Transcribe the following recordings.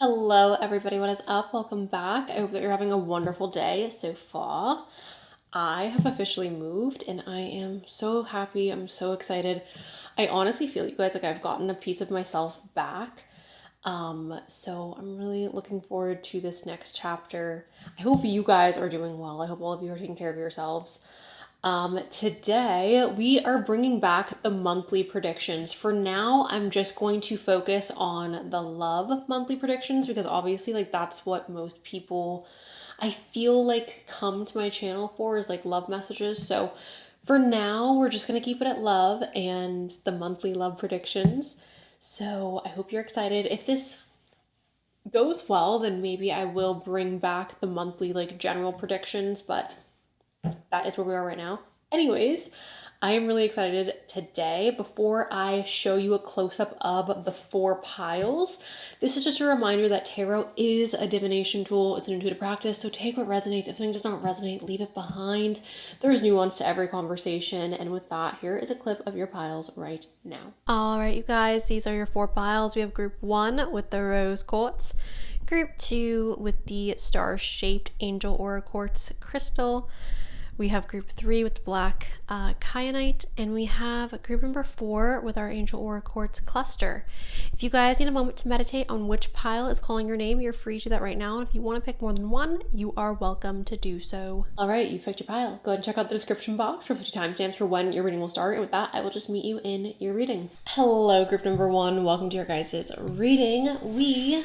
Hello, everybody. What is up? Welcome back. I hope that you're having a wonderful day so far. I have officially moved and I am so happy. I'm so excited. I honestly feel, you guys, like I've gotten a piece of myself back. So I'm really looking forward to this next chapter. I hope you guys are doing well. I hope all of you are taking care of yourselves. Today we are bringing back the monthly predictions. For now, I'm just going to focus on the love monthly predictions because obviously, like, that's what most people I feel like come to my channel for is like love messages. So for now, we're just gonna keep it at love and the monthly love predictions. So I hope you're excited. If this goes well, then maybe I will bring back the monthly like general predictions, but that is where we are right now. Anyways, I am really excited today. Before I show you a close-up of the 4 piles, this is just a reminder that tarot is a divination tool. It's an intuitive practice, so take what resonates. If something does not resonate, leave it behind. There is nuance to every conversation, and with that, here is a clip of your piles right now. All right, you guys, these are your 4 piles. We have group 1 with the rose quartz, group 2 with the star-shaped angel aura quartz crystal. We have group 3 with the black kyanite, and we have group number 4 with our angel aura quartz cluster. If you guys need a moment to meditate on which pile is calling your name, you're free to do that right now. And if you want to pick more than one, you are welcome to do so. All right, you've picked your pile. Go ahead and check out the description box for 50 timestamps for when your reading will start. And with that, I will just meet you in your reading. Hello, group number 1. Welcome to your guys' reading. We,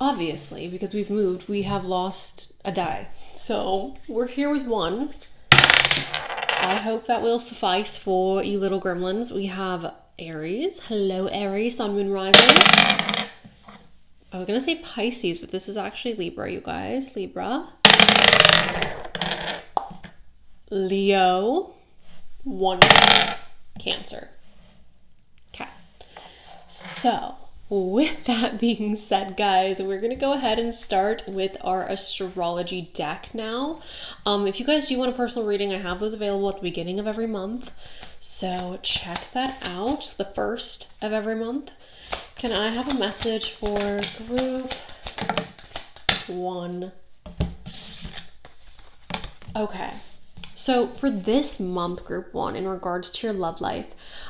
obviously, because we've moved, we have lost a die. So we're here with 1. I hope that will suffice for you little gremlins. We have Aries. Hello, Aries, Sun, Moon, Rising. I was gonna say Pisces, but this is actually Libra, you guys. Libra. Leo. 1. Cancer. Okay. So with that being said, guys, we're going to go ahead and start with our astrology deck now. If you guys do want a personal reading, I have those available at the beginning of every month. So check that out, the first of every month. Can I have a message for group 1? Okay. So for this month, group 1, in regards to your love life,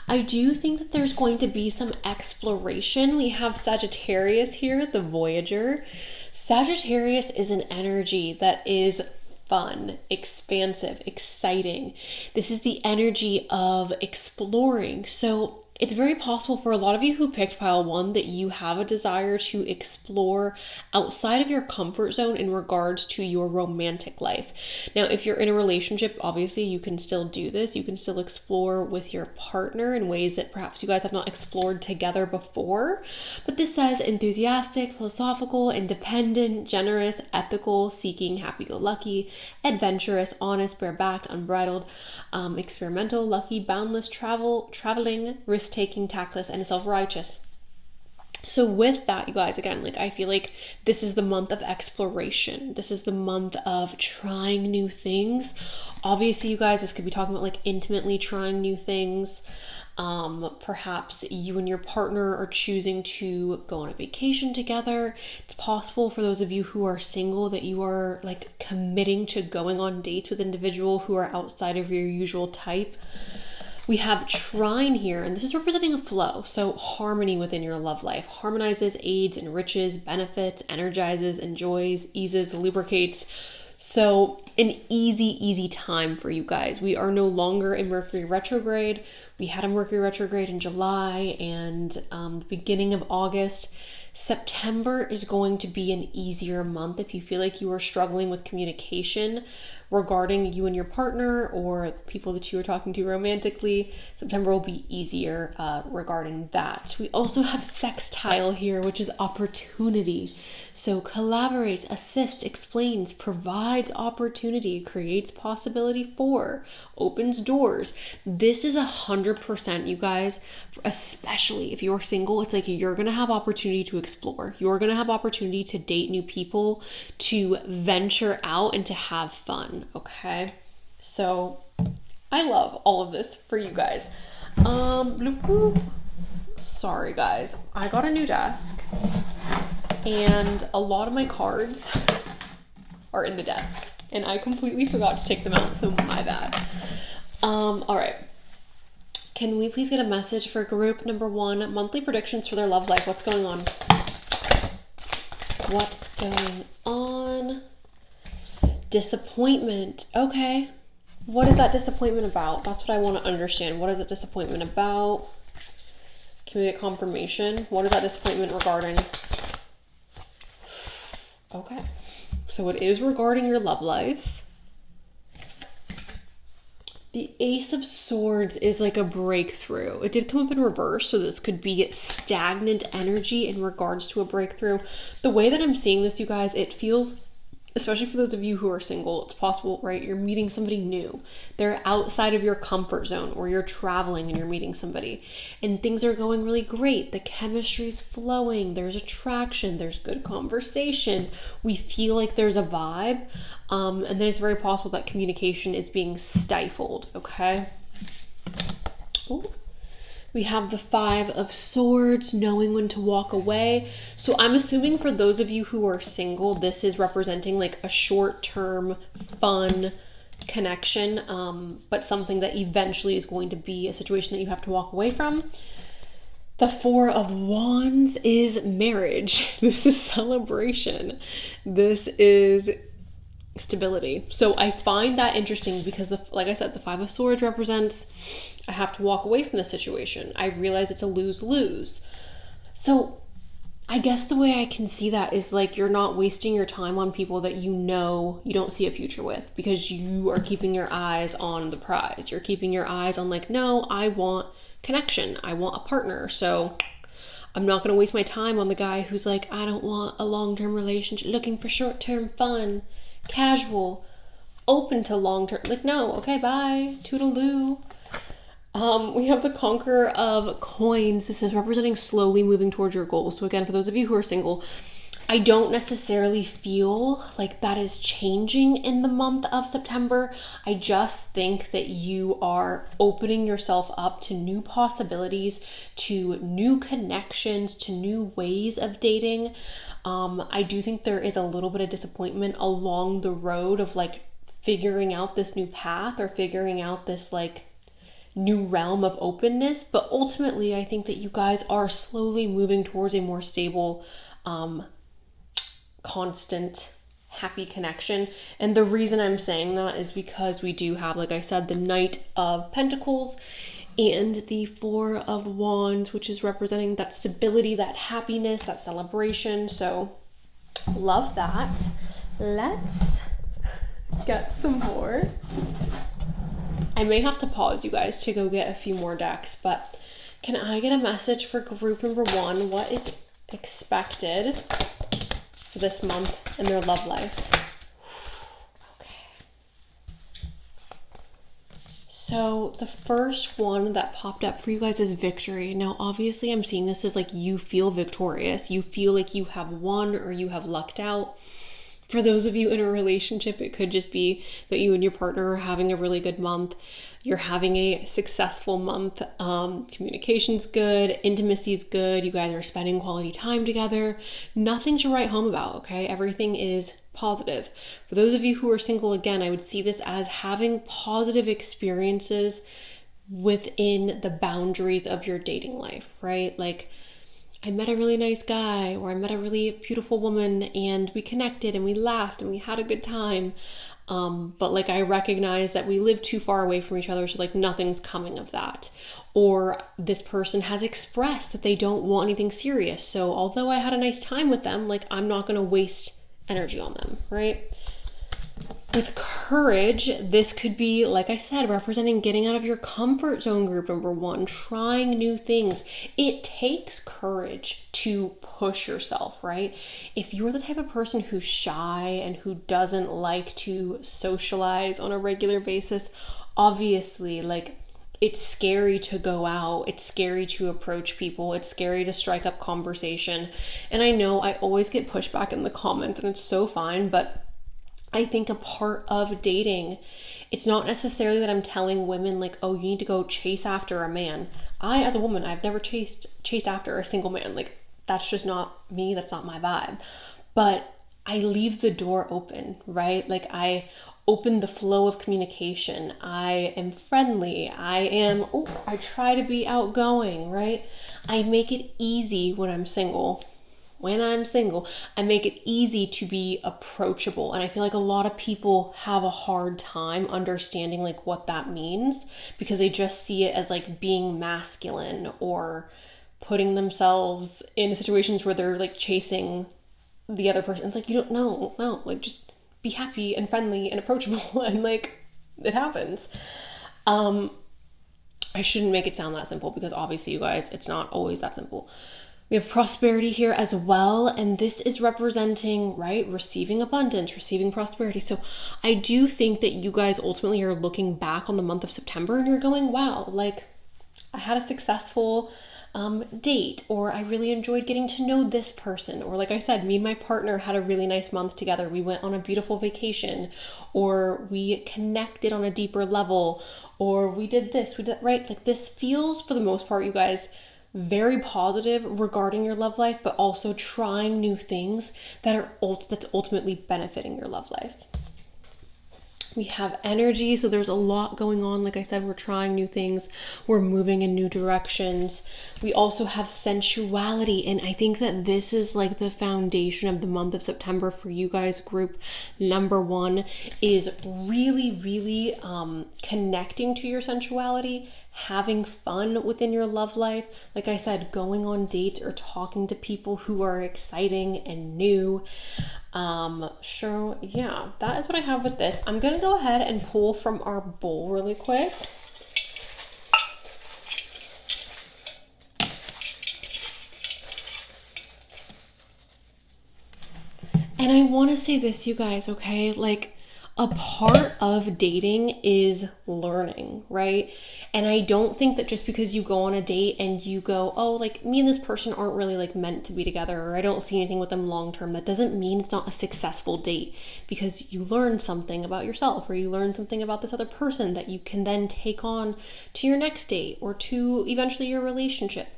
I do think that there's going to be some exploration. We have Sagittarius here, the Voyager. Sagittarius is an energy that is fun, expansive, exciting. This is the energy of exploring. So it's very possible for a lot of you who picked pile 1 that you have a desire to explore outside of your comfort zone in regards to your romantic life. Now, if you're in a relationship, obviously you can still do this. You can still explore with your partner in ways that perhaps you guys have not explored together before. But this says enthusiastic, philosophical, independent, generous, ethical, seeking, happy-go-lucky, adventurous, honest, bare-backed, unbridled, experimental, lucky, boundless, traveling, risk-taking, tactless, and self-righteous. So with that, you guys, again, like I feel like this is the month of exploration. This is the month of trying new things. Obviously, you guys, this could be talking about like intimately trying new things. Perhaps you and your partner are choosing to go on a vacation together. It's possible for those of you who are single that you are like committing to going on dates with individuals who are outside of your usual type. We have trine here, and this is representing a flow. So harmony within your love life. Harmonizes, aids, enriches, benefits, energizes, enjoys, eases, lubricates. So an easy time for you guys. We are no longer in Mercury retrograde. We had a Mercury retrograde in July and the beginning of August. September is going to be an easier month if you feel like you are struggling with communication regarding you and your partner or people that you are talking to romantically. September will be easier regarding that. We also have sextile here, which is opportunity. So collaborates, assists, explains, provides opportunity, creates possibility for, opens doors. This is 100%, you guys, especially if you're single. It's like you're gonna have opportunity to explore. You're gonna have opportunity to date new people, to venture out and to have fun, okay? So I love all of this for you guys. Bloop, bloop. Sorry guys, I got a new desk and a lot of my cards are in the desk and I completely forgot to take them out, so my bad. All right. Can we please get a message for group number 1, monthly predictions for their love life? What's going on? What's going on? Disappointment. Okay. What is that disappointment about? That's what I want to understand. What is that disappointment about? Can we get confirmation? What is that disappointment regarding? Okay. So it is regarding your love life. The Ace of Swords is like a breakthrough. It did come up in reverse, so this could be stagnant energy in regards to a breakthrough. The way that I'm seeing this, you guys, it feels, especially for those of you who are single, it's possible, right? You're meeting somebody new. They're outside of your comfort zone, or you're traveling and you're meeting somebody and things are going really great. The chemistry's flowing. There's attraction. There's good conversation. We feel like there's a vibe. And then it's very possible that communication is being stifled, okay? Ooh. We have the 5 of Swords, knowing when to walk away. So I'm assuming for those of you who are single, this is representing like a short-term, fun connection, but something that eventually is going to be a situation that you have to walk away from. The 4 of Wands is marriage. This is celebration. This is stability. So I find that interesting because, like I said, the 5 of Swords represents I have to walk away from the situation. I realize it's a lose-lose. So I guess the way I can see that is like you're not wasting your time on people that you know you don't see a future with, because you are keeping your eyes on the prize. You're keeping your eyes on like, no, I want connection. I want a partner. So I'm not going to waste my time on the guy who's like, I don't want a long-term relationship, looking for short-term fun, casual, open to long-term. Like, no, okay, bye, toodaloo. We have the Conqueror of Coins. This is representing slowly moving towards your goals. So again, for those of you who are single, I don't necessarily feel like that is changing in the month of September. I just think that you are opening yourself up to new possibilities, to new connections, to new ways of dating. I do think there is a little bit of disappointment along the road of like figuring out this new path or figuring out this like new realm of openness. But ultimately, I think that you guys are slowly moving towards a more stable, constant, happy connection. And the reason I'm saying that is because we do have, like I said, the Knight of Pentacles and the 4 of Wands, which is representing that stability, that happiness, that celebration. So love that. Let's get some more. I may have to pause, you guys, to go get a few more decks, but can I get a message for group number 1? What is expected for this month in their love life? Okay. So the first one that popped up for you guys is victory. Now, obviously, I'm seeing this as like you feel victorious. You feel like you have won or you have lucked out. For those of you in a relationship, it could just be that you and your partner are having a really good month. You're having a successful month. Communication's good. Intimacy's good. You guys are spending quality time together. Nothing to write home about, okay? Everything is positive. For those of you who are single, again, I would see this as having positive experiences within the boundaries of your dating life, right? Like, I met a really nice guy, or I met a really beautiful woman and we connected and we laughed and we had a good time. But like I recognize that we live too far away from each other, so like nothing's coming of that. Or this person has expressed that they don't want anything serious. So although I had a nice time with them, like I'm not gonna waste energy on them, right? With courage, this could be, like I said, representing getting out of your comfort zone, group number 1, trying new things. It takes courage to push yourself, right? If you're the type of person who's shy and who doesn't like to socialize on a regular basis, obviously, like, it's scary to go out. It's scary to approach people. It's scary to strike up conversation. And I know I always get pushback in the comments, and it's so fine, but I think a part of dating, it's not necessarily that I'm telling women like, oh, you need to go chase after a man. I, as a woman, I've never chased after a single man. Like, that's just not me. That's not my vibe. But I leave the door open, right? Like, I open the flow of communication. I am friendly. I try to be outgoing, right? I make it easy when I'm single. I make it easy to be approachable. And I feel like a lot of people have a hard time understanding like what that means, because they just see it as like being masculine or putting themselves in situations where they're like chasing the other person. It's like, you don't know, no, like just be happy and friendly and approachable and like it happens. I shouldn't make it sound that simple, because obviously, you guys, it's not always that simple. We have prosperity here as well, and this is representing, right, receiving abundance, receiving prosperity. So I do think that you guys ultimately are looking back on the month of September and you're going, wow, like I had a successful date, or I really enjoyed getting to know this person, or like I said, me and my partner had a really nice month together. We went on a beautiful vacation, or we connected on a deeper level, or we did this, we did, right? Like this feels, for the most part, you guys, very positive regarding your love life, but also trying new things that's ultimately benefiting your love life. We have energy, so there's a lot going on. Like I said, we're trying new things, we're moving in new directions. We also have sensuality, and I think that this is like the foundation of the month of September for you guys. Group number 1 is really connecting to your sensuality, having fun within your love life. Like I said, going on dates or talking to people who are exciting and new. Sure, yeah, that is what I have with this. I'm gonna go ahead and pull from our bowl really quick. And I want to say this, you guys, okay? Like, a part of dating is learning, right? And I don't think that just because you go on a date and you go, oh, like me and this person aren't really like meant to be together, or I don't see anything with them long term, that doesn't mean it's not a successful date, because you learn something about yourself, or you learn something about this other person that you can then take on to your next date or to eventually your relationship.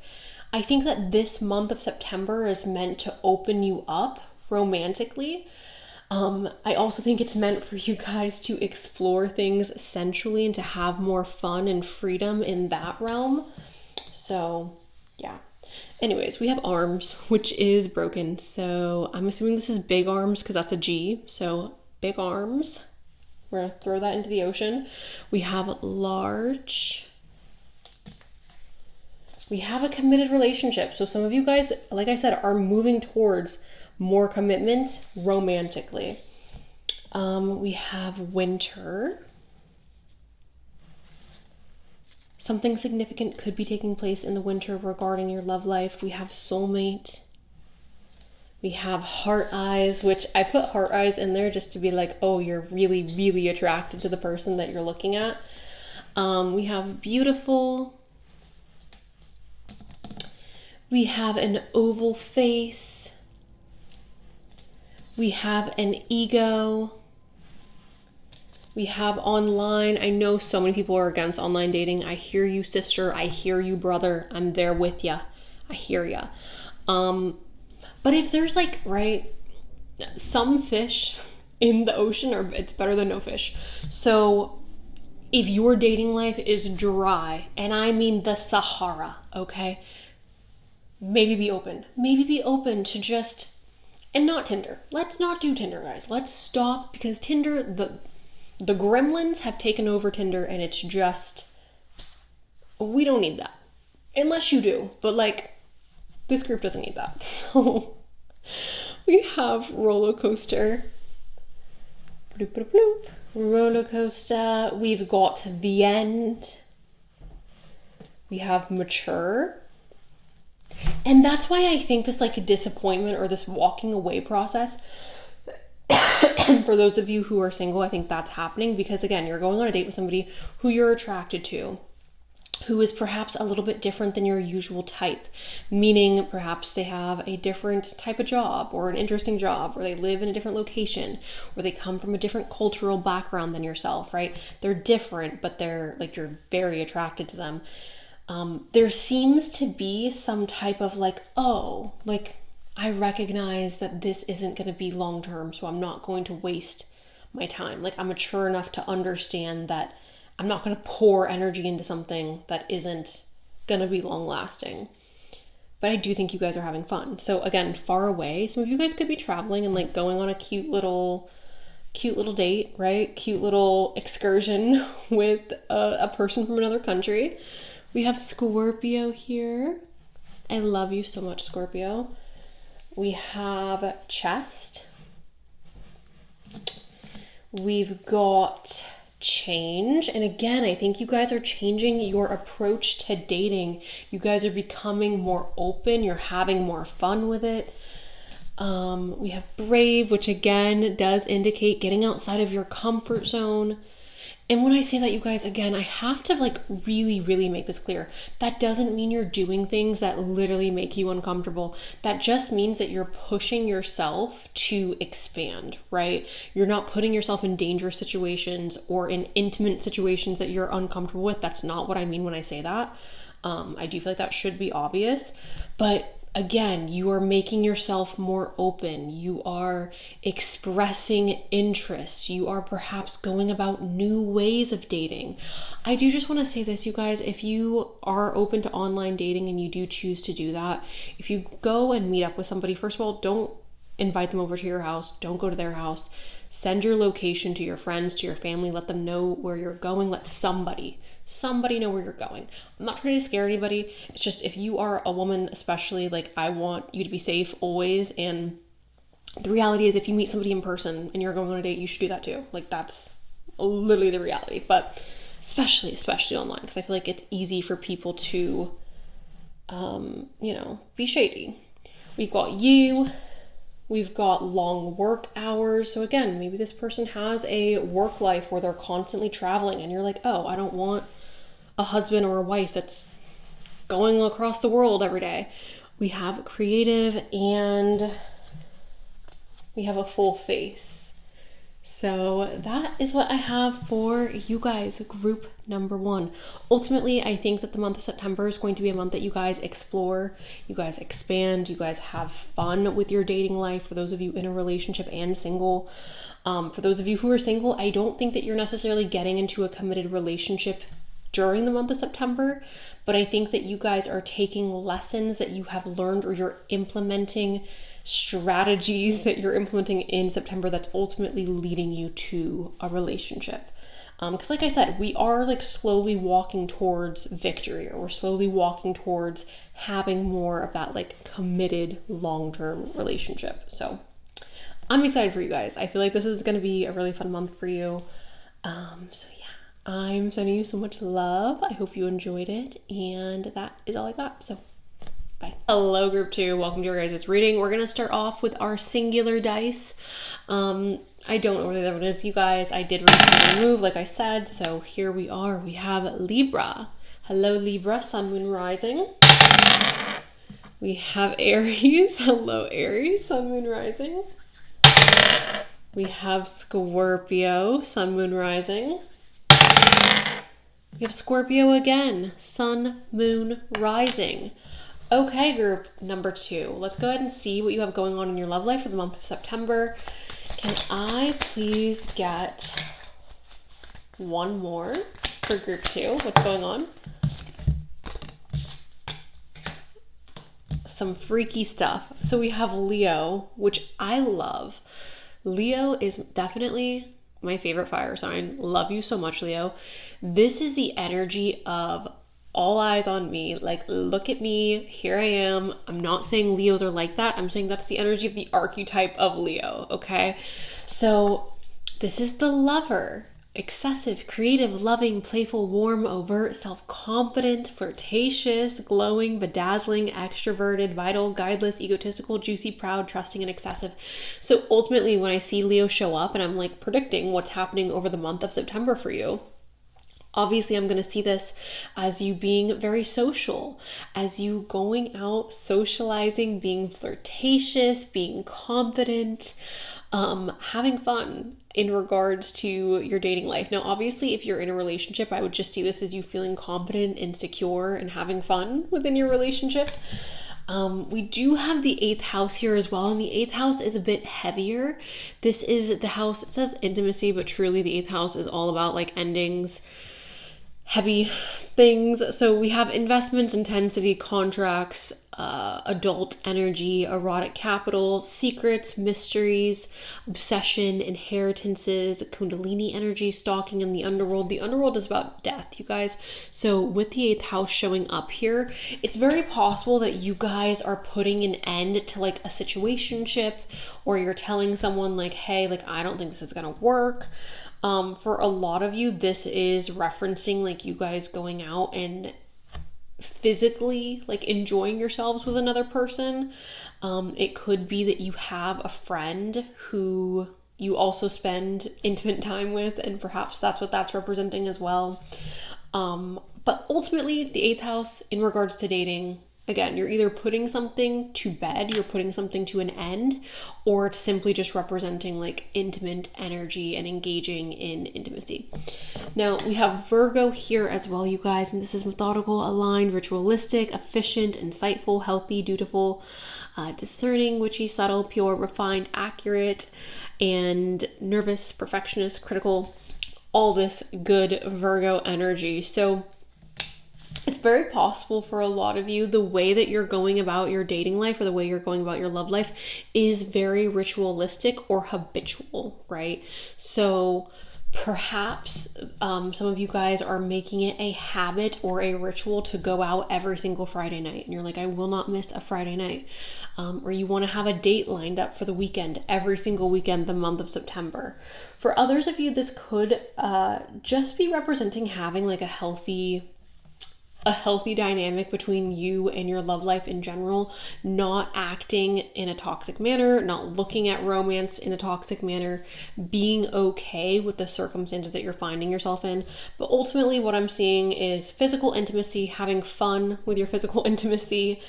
I think that this month of September is meant to open you up romantically. I also think it's meant for you guys to explore things sensually and to have more fun and freedom in that realm. So, yeah. Anyways, we have arms, which is broken. So I'm assuming this is big arms because that's a G. So big arms. We're going to throw that into the ocean. We have large. We have a committed relationship. So some of you guys, like I said, are moving towards more commitment romantically. We have winter. Something significant could be taking place in the winter regarding your love life. We have soulmate. We have heart eyes, which I put heart eyes in there just to be like, oh, you're really attracted to the person that you're looking at. We have beautiful. We have an oval face. We have an ego. We have online. I know so many people are against online dating. I hear you, sister. I hear you, brother. I'm there with ya. I hear ya. But if there's like, right, some fish in the ocean, or it's better than no fish. So if your dating life is dry, and I mean the Sahara, okay, maybe be open. Maybe be open to just, and not Tinder. Let's not do Tinder, guys. Let's stop, because Tinder, the gremlins have taken over Tinder, and it's just, we don't need that. Unless you do, but like, this group doesn't need that. So we have roller coaster. Bloop, bloop, bloop. Roller coaster. We've got the end. We have mature. And that's why I think this like disappointment or this walking away process, for those of you who are single, I think that's happening because, again, you're going on a date with somebody who you're attracted to, who is perhaps a little bit different than your usual type, meaning perhaps they have a different type of job or an interesting job, or they live in a different location, or they come from a different cultural background than yourself, right? They're different, but they're like, you're very attracted to them. There seems to be some type of like, oh, like I recognize that this isn't going to be long term, so I'm not going to waste my time. Like I'm mature enough to understand that I'm not going to pour energy into something that isn't going to be long lasting. But I do think you guys are having fun. So again, far away, some of you guys could be traveling and like going on a cute little date, right? Cute little excursion with a person from another country. We have Scorpio here. I love you so much, Scorpio. We have Chest. We've got change. And again, I think you guys are changing your approach to dating. You guys are becoming more open. You're having more fun with it. We have brave, which again does indicate getting outside of your comfort zone. And when I say that, you guys, again, I have to like really make this clear. That doesn't mean you're doing things that literally make you uncomfortable. That just means that you're pushing yourself to expand, right? You're not putting yourself in dangerous situations or in intimate situations that you're uncomfortable with. That's not what I mean when I say that. I do feel like that should be obvious, but again, you are making yourself more open. You are expressing interests. You are perhaps going about new ways of dating. I do just want to say this, you guys, if you are open to online dating and you do choose to do that, if you go and meet up with somebody, first of all, don't invite them over to your house. Don't go to their house. Send your location to your friends, to your family. Let them know where you're going. Let somebody know where you're going. I'm not trying to scare anybody. It's just, if you are a woman, especially, like, I want you to be safe always. And the reality is, if you meet somebody in person and you're going on a date, you should do that too. Like, that's literally the reality. But especially online, because I feel like it's easy for people to, be shady. We've got you. We've got long work hours. So again, maybe this person has a work life where they're constantly traveling and you're like, oh, I don't want a husband or a wife that's going across the world every day. We have creative and we have a full face. So that is what I have for you guys, group number 1. Ultimately, I think that the month of September is going to be a month that you guys explore, you guys expand, you guys have fun with your dating life. For those of you in a relationship and single, for those of you who are single, I don't think that you're necessarily getting into a committed relationship during the month of September, but I think that you guys are taking lessons that you have learned, or you're implementing strategies that you're implementing in September that's ultimately leading you to a relationship. Because like I said, we are like slowly walking towards victory, or we're slowly walking towards having more of that like committed long-term relationship. So I'm excited for you guys. I feel like this is going to be a really fun month for you. So yeah, I'm sending you so much love. I hope you enjoyed it, and that is all I got. So bye. Hello, group 2. Welcome to your guys' reading. We're going to start off with our singular dice. I don't know where that one is, you guys. I did recently remove, like I said, so here we are. We have Libra. Hello, Libra, Sun, Moon, Rising. We have Aries. Hello, Aries, Sun, Moon, Rising. We have Scorpio, Sun, Moon, Rising. We have Scorpio again, Sun, Moon, Rising. Okay, group number 2. Let's go ahead and see what you have going on in your love life for the month of September. Can I please get one more for group 2? What's going on? Some freaky stuff. So we have Leo, which I love. Leo is definitely my favorite fire sign. Love you so much, Leo. This is the energy of all eyes on me. Like, look at me. Here I am. I'm not saying Leos are like that. I'm saying that's the energy of the archetype of Leo, okay? So this is the lover. Excessive, creative, loving, playful, warm, overt, self-confident, flirtatious, glowing, bedazzling, extroverted, vital, guideless, egotistical, juicy, proud, trusting, and excessive. So ultimately, when I see Leo show up and I'm like predicting what's happening over the month of September for you, Obviously, I'm going to see this as you being very social, as you going out, socializing, being flirtatious, being confident, having fun in regards to your dating life. Now, obviously, if you're in a relationship, I would just see this as you feeling confident and secure and having fun within your relationship. We do have the 8th house here as well, and the 8th house is a bit heavier. This is the house, it says intimacy, but truly the 8th house is all about like endings, heavy things. So we have investments, intensity, contracts, adult energy, erotic capital, secrets, mysteries, obsession, inheritances, kundalini energy, stalking, and the underworld. The underworld is about death, you guys. So with the 8th house showing up here, it's very possible that you guys are putting an end to like a situationship, or you're telling someone like, hey, like, I don't think this is gonna work. For a lot of you, this is referencing like you guys going out and physically like enjoying yourselves with another person. It could be that you have a friend who you also spend intimate time with, and perhaps that's what that's representing as well. But ultimately, the 8th house in regards to dating, again, you're either putting something to bed, you're putting something to an end, or it's simply just representing like intimate energy and engaging in intimacy. Now, we have Virgo here as well, you guys, and this is methodical, aligned, ritualistic, efficient, insightful, healthy, dutiful, discerning, witchy, subtle, pure, refined, accurate, and nervous, perfectionist, critical, all this good Virgo energy. So it's very possible for a lot of you, the way that you're going about your dating life or the way you're going about your love life is very ritualistic or habitual, right? So perhaps some of you guys are making it a habit or a ritual to go out every single Friday night. And you're like, I will not miss a Friday night. Or you want to have a date lined up for the weekend, every single weekend, the month of September. For others of you, this could just be representing having like a healthy dynamic between you and your love life in general, not acting in a toxic manner, not looking at romance in a toxic manner, being okay with the circumstances that you're finding yourself in. But ultimately what I'm seeing is physical intimacy, having fun with your physical intimacy,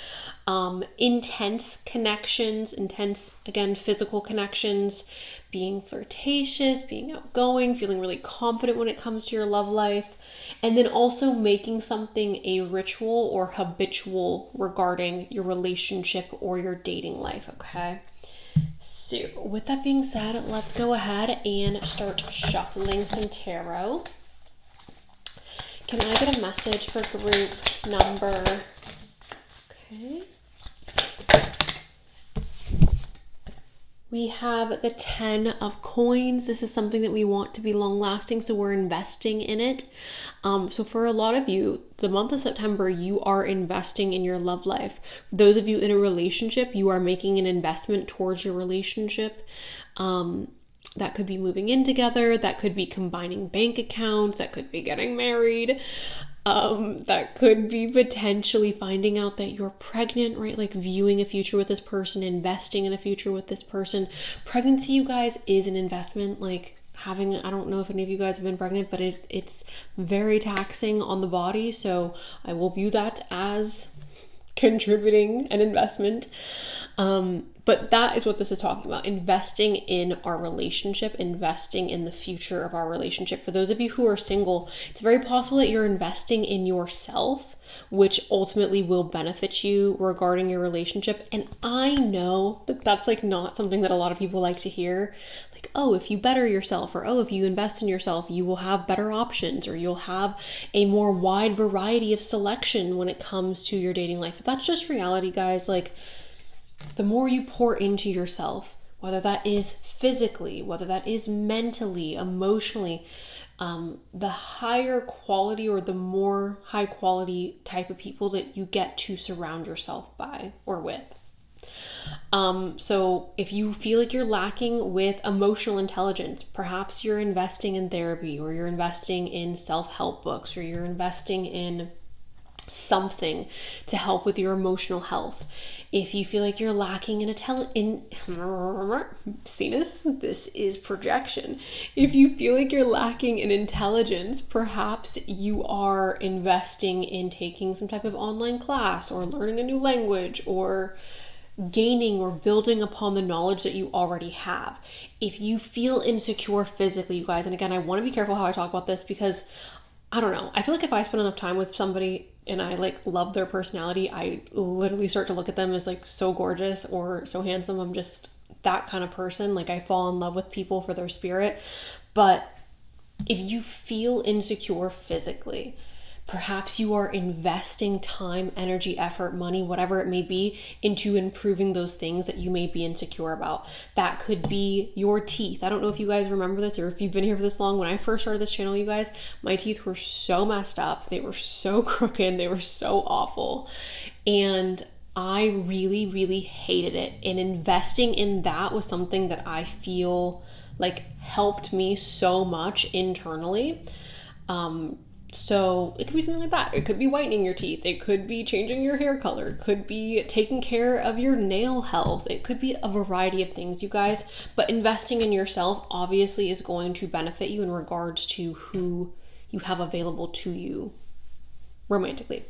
intense connections, again, physical connections, being flirtatious, being outgoing, feeling really confident when it comes to your love life, and then also making something a ritual or habitual regarding your relationship or your dating life, okay? So with that being said, let's go ahead and start shuffling some tarot. Can I get a message for group number? Okay. We have the 10 of coins. This is something that we want to be long lasting, so we're investing in it. So for a lot of you, the month of September, you are investing in your love life. For those of you in a relationship, you are making an investment towards your relationship. That could be moving in together. That could be combining bank accounts. That could be getting married. That could be potentially finding out that you're pregnant, right? Like viewing a future with this person, investing in a future with this person. Pregnancy, you guys, is an investment. Like having, I don't know if any of you guys have been pregnant, but it's very taxing on the body. So I will view that as contributing an investment. But that is what this is talking about, investing in our relationship, investing in the future of our relationship. For those of you who are single, it's very possible that you're investing in yourself, which ultimately will benefit you regarding your relationship. And I know that that's like not something that a lot of people like to hear. Like, oh, if you better yourself, or oh, if you invest in yourself, you will have better options, or you'll have a more wide variety of selection when it comes to your dating life. But that's just reality, guys. Like, the more you pour into yourself, whether that is physically, whether that is mentally, emotionally, the higher quality or the more high quality type of people that you get to surround yourself by or with. So if you feel like you're lacking with emotional intelligence, perhaps you're investing in therapy, or you're investing in self-help books, or you're investing in something to help with your emotional health. If you feel like you're lacking in Cenus, this is projection. If you feel like you're lacking in intelligence, perhaps you are investing in taking some type of online class or learning a new language or gaining or building upon the knowledge that you already have. If you feel insecure physically, you guys, and again, I want to be careful how I talk about this because I don't know. I feel like if I spend enough time with somebody and I like love their personality, I literally start to look at them as like so gorgeous or so handsome. I'm just that kind of person. Like I fall in love with people for their spirit. But if you feel insecure physically, perhaps you are investing time, energy, effort, money, whatever it may be, into improving those things that you may be insecure about. That could be your teeth. I don't know if you guys remember this or if you've been here for this long. When I first started this channel, you guys, my teeth were so messed up. They were so crooked. They were so awful. And I really, really hated it. And investing in that was something that I feel like helped me so much internally. So it could be something like that. It could be whitening your teeth. It could be changing your hair color. It could be taking care of your nail health. It could be a variety of things, you guys. But investing in yourself obviously is going to benefit you in regards to who you have available to you romantically.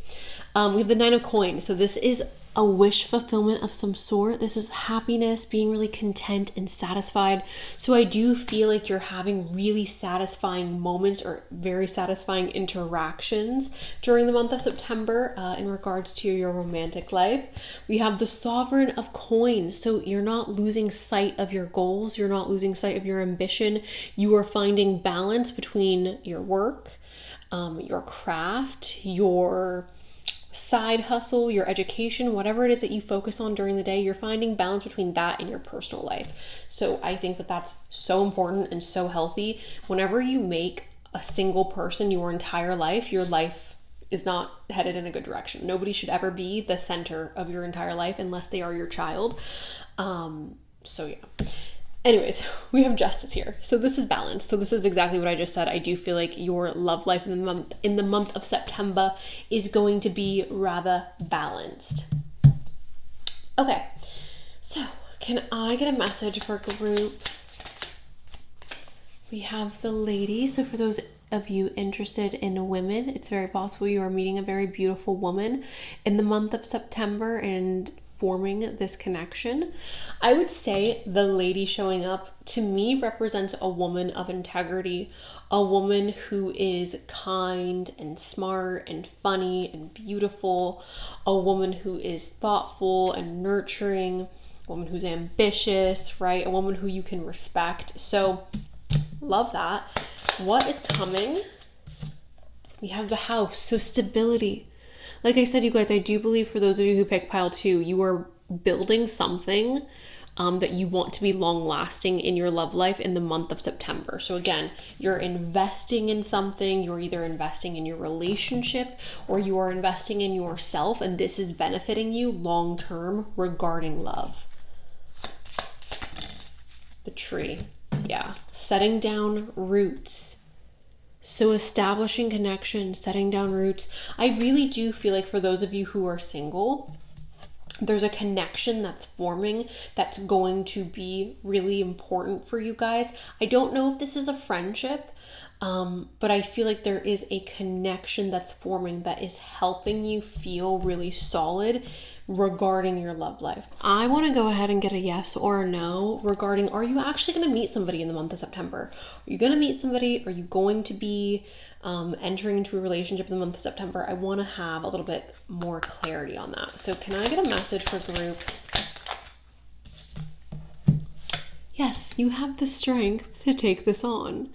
We have the 9 of coins. So this is a wish fulfillment of some sort. This is happiness, being really content and satisfied. So I do feel like you're having really satisfying moments or very satisfying interactions during the month of September in regards to your romantic life. We have the Sovereign of coins. So you're not losing sight of your goals. You're not losing sight of your ambition. You are finding balance between your work, your craft, your side hustle, your education, whatever it is that you focus on during the day, you're finding balance between that and your personal life. So I think that that's so important and so healthy. Whenever you make a single person your entire life, your life is not headed in a good direction. Nobody should ever be the center of your entire life unless they are your child. So yeah. Anyways, we have Justice here. So this is balance. So this is exactly what I just said. I do feel like your love life in the month of September is going to be rather balanced. Okay, so can I get a message for group? We have the lady. So for those of you interested in women, it's very possible you are meeting a very beautiful woman in the month of September and forming this connection. I would say the lady showing up to me represents a woman of integrity, a woman who is kind and smart and funny and beautiful, a woman who is thoughtful and nurturing, a woman who's ambitious, right? A woman who you can respect. So love that. What is coming? We have the House, so stability. Like I said, you guys, I do believe for those of you who pick pile 2, you are building something that you want to be long lasting in your love life in the month of September. So again, you're investing in something. You're either investing in your relationship or you are investing in yourself, and this is benefiting you long term regarding love. The Tree. Yeah. Setting down roots. So establishing connection, setting down roots. I really do feel like for those of you who are single, there's a connection that's forming that's going to be really important for you guys. I don't know if this is a friendship, but I feel like there is a connection that's forming that is helping you feel really solid regarding your love life. I want to go ahead and get a yes or a no regarding, are you actually going to meet somebody in the month of September? Are you going to meet somebody? Are you going to be entering into a relationship in the month of September? I want to have a little bit more clarity on that. So can I get a message for group? Yes, you have the strength to take this on.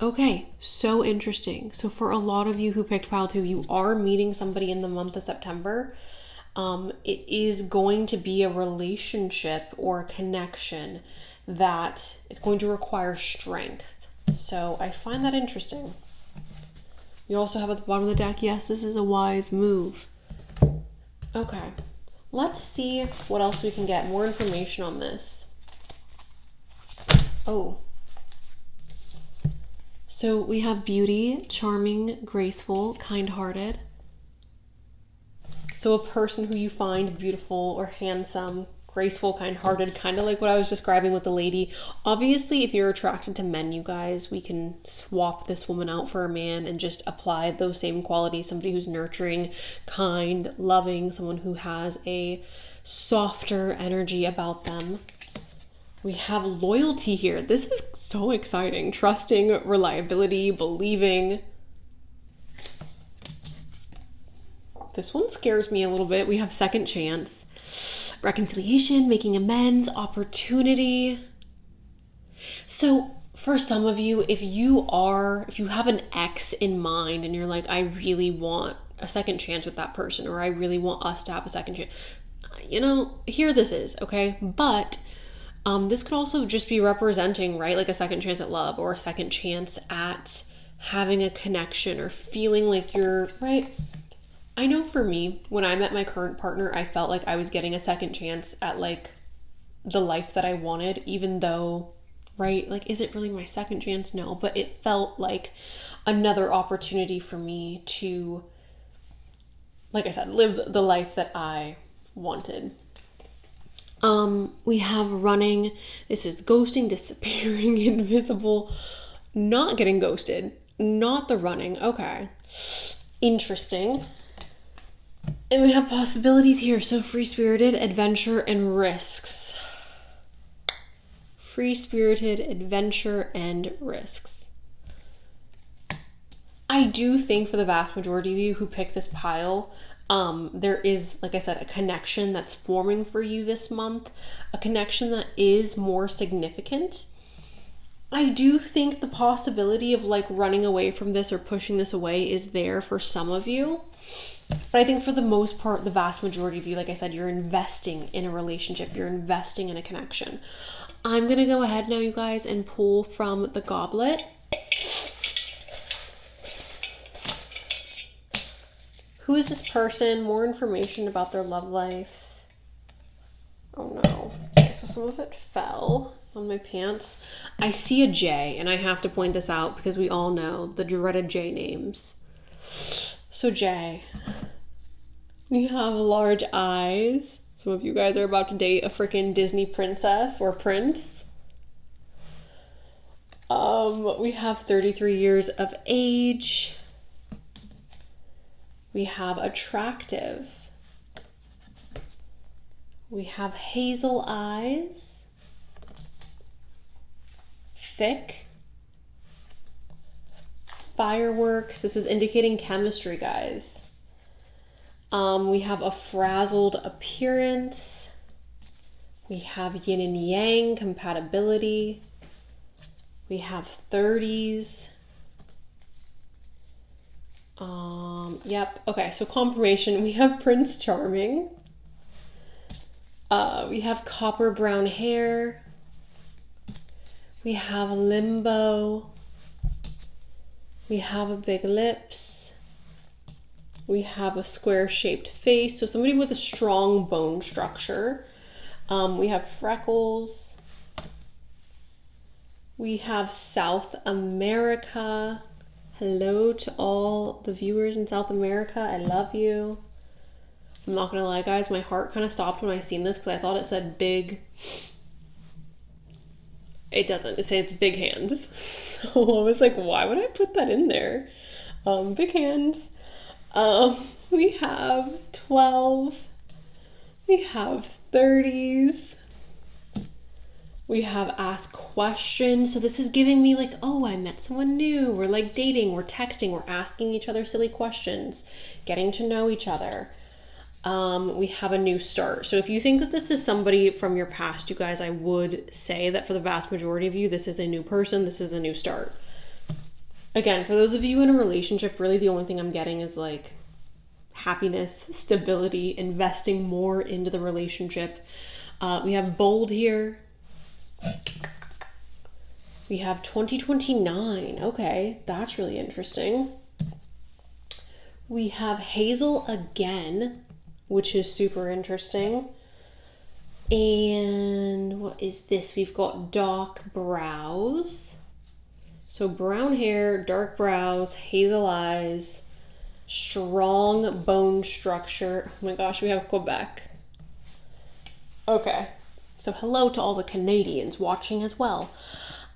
Okay, so interesting. So for a lot of you who picked pile 2, you are meeting somebody in the month of September. It is going to be a relationship or a connection that is going to require strength. So I find that interesting. You also have at the bottom of the deck, yes, this is a wise move. Okay, let's see what else we can get. More information on this. Oh. So we have beauty, charming, graceful, kind-hearted. So a person who you find beautiful or handsome, graceful, kind-hearted, kind of like what I was describing with the lady. Obviously, if you're attracted to men, you guys, we can swap this woman out for a man and just apply those same qualities. Somebody who's nurturing, kind, loving, someone who has a softer energy about them. We have loyalty here. This is so exciting. Trusting, reliability, believing. This one scares me a little bit. We have second chance, reconciliation, making amends, opportunity. So for some of you, if you have an ex in mind and you're like, I really want a second chance with that person, or I really want us to have a second chance, here this is, okay? But this could also just be representing, right? Like a second chance at love, or a second chance at having a connection, or feeling like you're, right? I know for me, when I met my current partner, I felt like I was getting a second chance at like the life that I wanted, even though, right? Like, is it really my second chance? No, but it felt like another opportunity for me to, like I said, live the life that I wanted. We have running. This is ghosting, disappearing, invisible, not getting ghosted, not the running. Okay. Interesting. And we have possibilities here. So free-spirited, adventure, and risks. Free-spirited, adventure, and risks. I do think for the vast majority of you who pick this pile, there is, like I said, a connection that's forming for you this month. A connection that is more significant. I do think the possibility of like running away from this or pushing this away is there for some of you. But I think for the most part, the vast majority of you, like I said, you're investing in a relationship. You're investing in a connection. I'm going to go ahead now, you guys, and pull from the goblet. Who is this person? More information about their love life. Oh no. Okay, so some of it fell on my pants. I see a J, and I have to point this out because we all know the dreaded J names. So J, we have large eyes. Some of you guys are about to date a freaking Disney princess or prince. We have 33 years of age. We have attractive. We have hazel eyes. Thick. Fireworks. This is indicating chemistry, guys. We have a frazzled appearance. We have yin and yang compatibility. We have 30s. Yep. Okay, so confirmation. We have Prince Charming. We have copper brown hair. We have limbo. We have big lips. We have a square-shaped face. So somebody with a strong bone structure. We have freckles. We have South America. Hello to all the viewers in South America. I love you. I'm not gonna lie, guys. My heart kind of stopped when I seen this because I thought it said big. It doesn't. It says big hands. So I was like, why would I put that in there? Big hands. We have 12. We have 30s. We have ask questions. So this is giving me like, oh, I met someone new. We're like dating, we're texting, we're asking each other silly questions, getting to know each other. We have a new start. So if you think that this is somebody from your past, you guys, I would say that for the vast majority of you, this is a new person. This is a new start. Again, for those of you in a relationship, really the only thing I'm getting is like happiness, stability, investing more into the relationship. We have bold here. We have 2029. Okay, that's really interesting. We have hazel again, which is super interesting. And what is this? We've got dark brows. So brown hair, dark brows, hazel eyes, strong bone structure. Oh my gosh, we have Quebec. Okay. So hello to all the Canadians watching as well.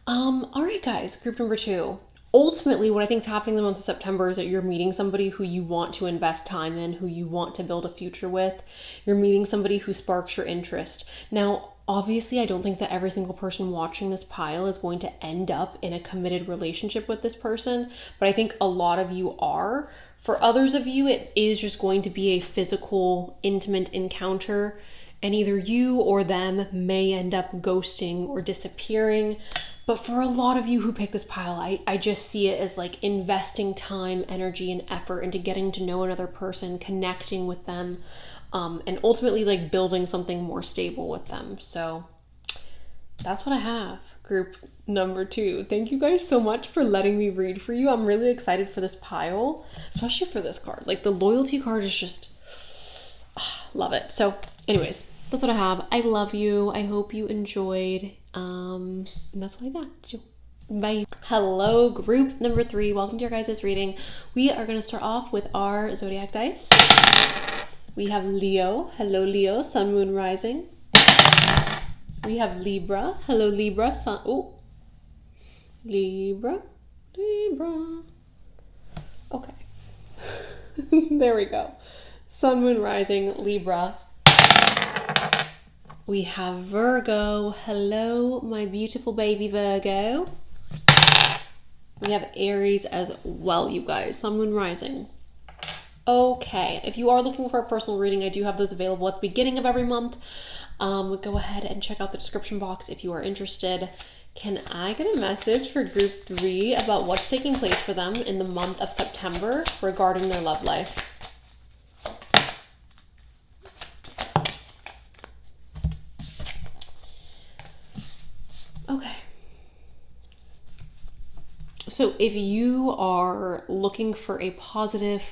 All right, guys, group number 2. Ultimately, what I think is happening in the month of September is that you're meeting somebody who you want to invest time in, who you want to build a future with. You're meeting somebody who sparks your interest. Now, obviously, I don't think that every single person watching this pile is going to end up in a committed relationship with this person, but I think a lot of you are. For others of you, it is just going to be a physical, intimate encounter, and either you or them may end up ghosting or disappearing. But for a lot of you who pick this pile, I just see it as like investing time, energy, and effort into getting to know another person, connecting with them, and ultimately like building something more stable with them. So that's what I have, group number 2. Thank you guys so much for letting me read for you. I'm really excited for this pile, especially for this card. Like the loyalty card is just, love it. So anyways, that's what I have. I love you. I hope you enjoyed. And that's all I got. Bye. Hello, group number 3. Welcome to your guys' reading. We are going to start off with our zodiac dice. We have Leo. Hello, Leo. Sun, moon, rising. We have Libra. Hello, Libra. Sun. Oh, Libra. Libra. Okay. There we go. Sun, moon, rising. Libra. We have Virgo. Hello, my beautiful baby Virgo. We have Aries as well, you guys. Sun, moon, rising. Okay, if you are looking for a personal reading, I do have those available at the beginning of every month. Go ahead and check out the description box if you are interested. Can I get a message for group 3 about what's taking place for them in the month of September regarding their love life? Okay. So if you are looking for a positive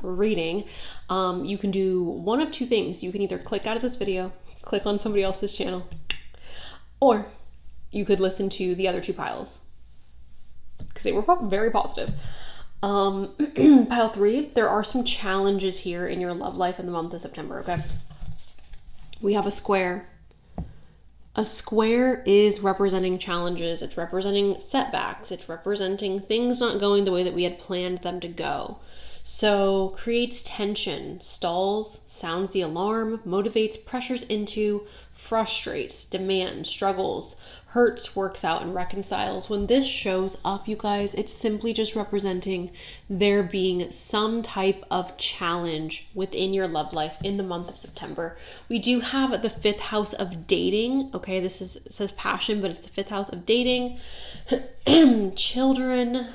reading, you can do one of 2 things. You can either click out of this video, click on somebody else's channel, or you could listen to the other 2 piles because they were very positive. Pile 3, there are some challenges here in your love life in the month of September, okay? We have a square. A square is representing challenges. It's representing setbacks. It's representing things not going the way that we had planned them to go. So creates tension, stalls, sounds the alarm, motivates, pressures into, frustrates, demands, struggles, hurts, works out, and reconciles. When this shows up, you guys, it's simply just representing there being some type of challenge within your love life in the month of September. We do have the 5th house of dating. Okay, this says passion, but it's the 5th house of dating, children,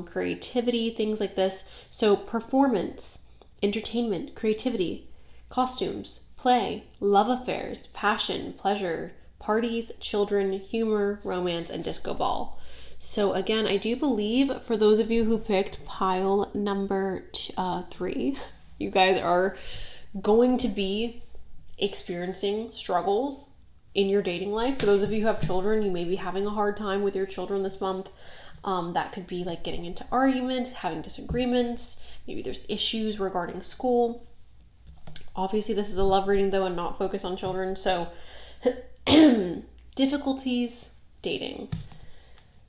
creativity, things like this. So performance, entertainment, creativity, costumes, play, love affairs, passion, pleasure, parties, children, humor, romance, and disco ball. So again, I do believe for those of you who picked pile number 3, you guys are going to be experiencing struggles in your dating life. For those of you who have children, you may be having a hard time with your children this month. That could be like getting into arguments, having disagreements. Maybe there's issues regarding school. Obviously, this is a love reading though and not focused on children. So difficulties dating.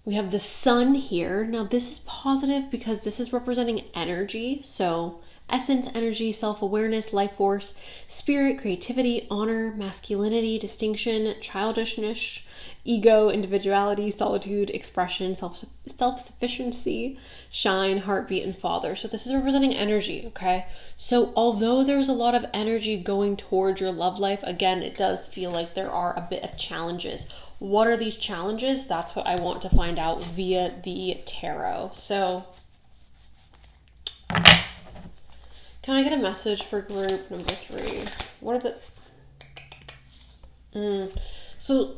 We have the sun here. Now this is positive because this is representing energy. So essence, energy, self-awareness, life force, spirit, creativity, honor, masculinity, distinction, childishness, ego, individuality, solitude, expression, self-sufficiency, shine, heartbeat, and father. So this is representing energy, okay? So although there's a lot of energy going towards your love life, again, it does feel like there are a bit of challenges. What are these challenges? That's what I want to find out via the tarot. So can I get a message for group number 3? What are the... So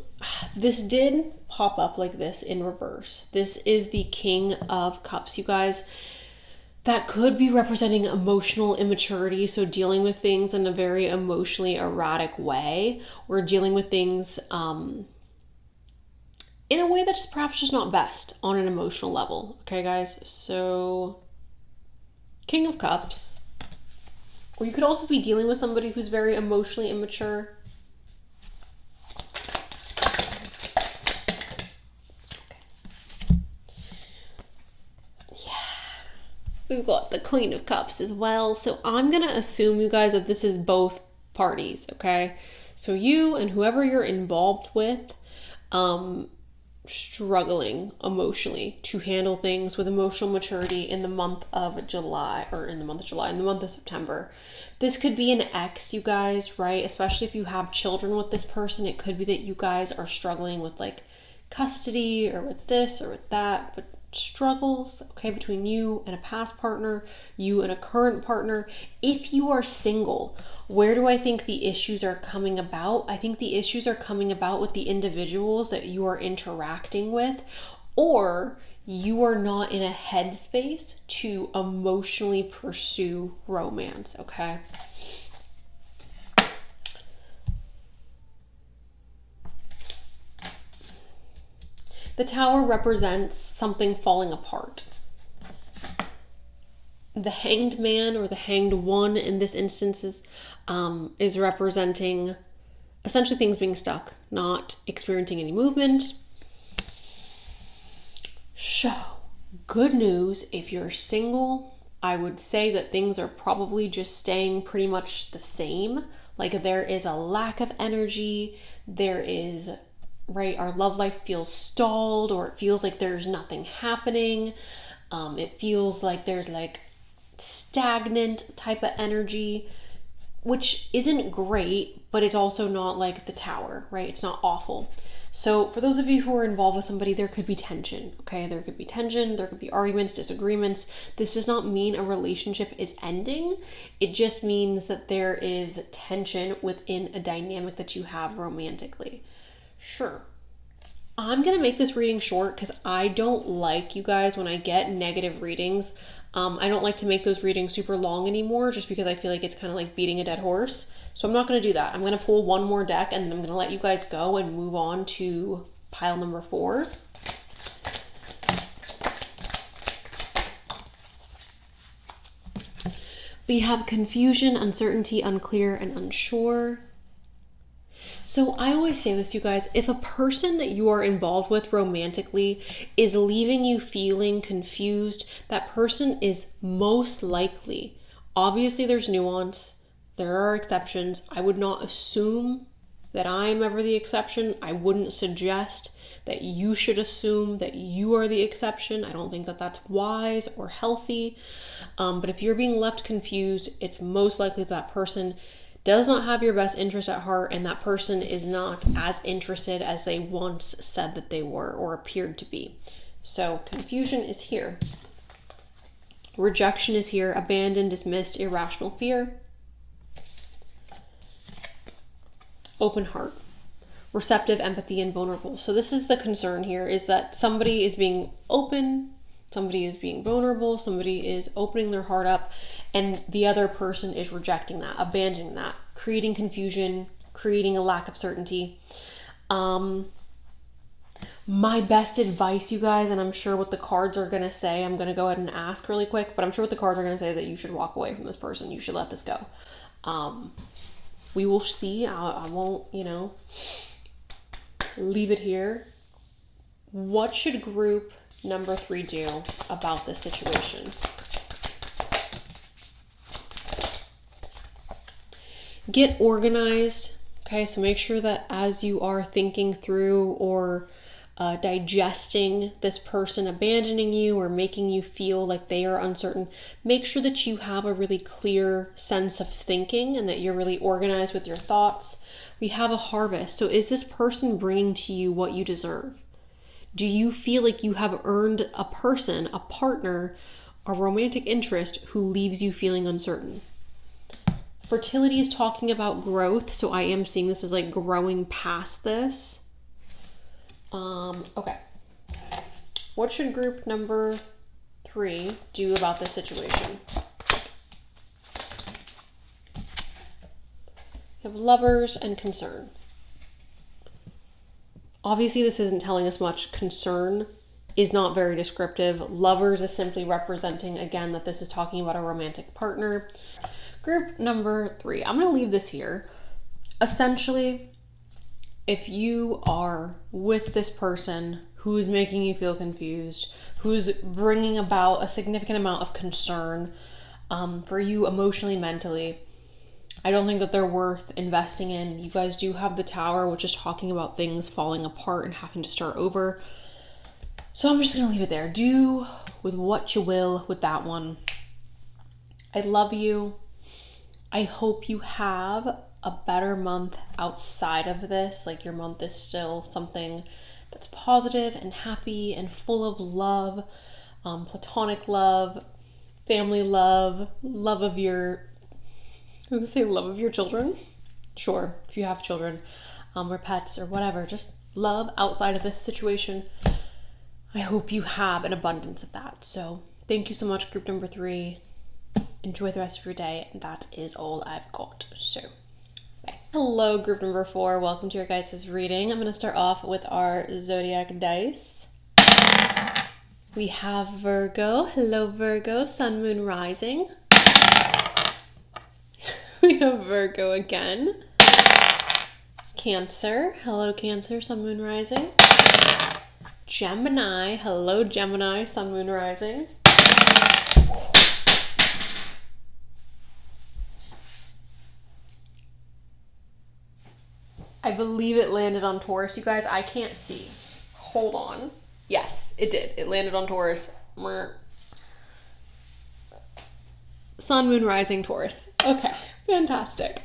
this did pop up like this in reverse. This is the King of Cups, you guys. That could be representing emotional immaturity, so dealing with things in a very emotionally erratic way, or dealing with things in a way that's perhaps just not best on an emotional level. Okay, guys? So King of Cups. Or you could also be dealing with somebody who's very emotionally immature. We've got the Queen of Cups as well. So I'm going to assume, you guys, that this is both parties, okay? So you and whoever you're involved with, struggling emotionally to handle things with emotional maturity in the month of July, in the month of September. This could be an ex, you guys, right? Especially if you have children with this person. It could be that you guys are struggling with like custody or with this or with that, but struggles, okay, between you and a past partner, you and a current partner. If you are single, where do I think the issues are coming about? I think the issues are coming about with the individuals that you are interacting with, or you are not in a headspace to emotionally pursue romance, okay? The Tower represents something falling apart. The Hanged Man or the Hanged One in this instance is representing essentially things being stuck, not experiencing any movement. So, good news, if you're single, I would say that things are probably just staying pretty much the same. Like there is a lack of energy, there is, right, our love life feels stalled, or it feels like there's nothing happening. It feels like there's like stagnant type of energy, which isn't great, but it's also not like the Tower, right? It's not awful. So for those of you who are involved with somebody, there could be tension, okay? There could be tension, there could be arguments, disagreements. This does not mean a relationship is ending. It just means that there is tension within a dynamic that you have romantically. Sure. I'm going to make this reading short because I don't like, you guys, when I get negative readings, I don't like to make those readings super long anymore just because I feel like it's kind of like beating a dead horse. So I'm not going to do that. I'm going to pull one more deck and then I'm going to let you guys go and move on to pile number 4. We have confusion, uncertainty, unclear, and unsure. So I always say this, you guys, if a person that you are involved with romantically is leaving you feeling confused, that person is most likely, obviously there's nuance, there are exceptions. I would not assume that I'm ever the exception. I wouldn't suggest that you should assume that you are the exception. I don't think that that's wise or healthy. But if you're being left confused, it's most likely that person does not have your best interest at heart, and that person is not as interested as they once said that they were or appeared to be. So confusion is here. Rejection is here. Abandoned, dismissed, irrational fear. Open heart. Receptive, empathy, and vulnerable. So this is the concern here, is that somebody is being open, somebody is being vulnerable, somebody is opening their heart up, and the other person is rejecting that, abandoning that, creating confusion, creating a lack of certainty. My best advice, you guys, and I'm sure what the cards are going to say, I'm going to go ahead and ask really quick, but I'm sure what the cards are going to say is that you should walk away from this person. You should let this go. We will see. I won't, leave it here. What should group number 3 do about this situation? Get organized. Okay, so make sure that as you are thinking through or digesting this person abandoning you or making you feel like they are uncertain, make sure that you have a really clear sense of thinking and that you're really organized with your thoughts. We have a harvest. So is this person bringing to you what you deserve? Do you feel like you have earned a person, a partner, a romantic interest who leaves you feeling uncertain? Fertility is talking about growth, so I am seeing this as like growing past this. Okay. What should group number 3 do about this situation? You have lovers and concern. Obviously, this isn't telling us much. Concern is not very descriptive. Lovers is simply representing, again, that this is talking about a romantic partner. Group number 3, I'm going to leave this here. Essentially, if you are with this person who's making you feel confused, who's bringing about a significant amount of concern for you emotionally, mentally, I don't think that they're worth investing in. You guys do have the Tower, which is talking about things falling apart and having to start over. So I'm just going to leave it there. Do with what you will with that one. I love you. I hope you have a better month outside of this. Like, your month is still something that's positive and happy and full of love, platonic love, family love, love of your, I was gonna say love of your children. Sure, if you have children, or pets or whatever, just love outside of this situation. I hope you have an abundance of that. So thank you so much, group number 3. Enjoy the rest of your day. And that is all I've got. So bye. Hello, group number 4. Welcome to your guys' reading. I'm going to start off with our zodiac dice. We have Virgo. Hello, Virgo. Sun, Moon, Rising. We have Virgo again. Cancer. Hello, Cancer. Sun, Moon, Rising. Gemini. Hello, Gemini. Sun, Moon, Rising. I believe it landed on Taurus. You guys, I can't see. Hold on. Yes, it did. It landed on Taurus. Sun, Moon, Rising, Taurus. Okay, fantastic.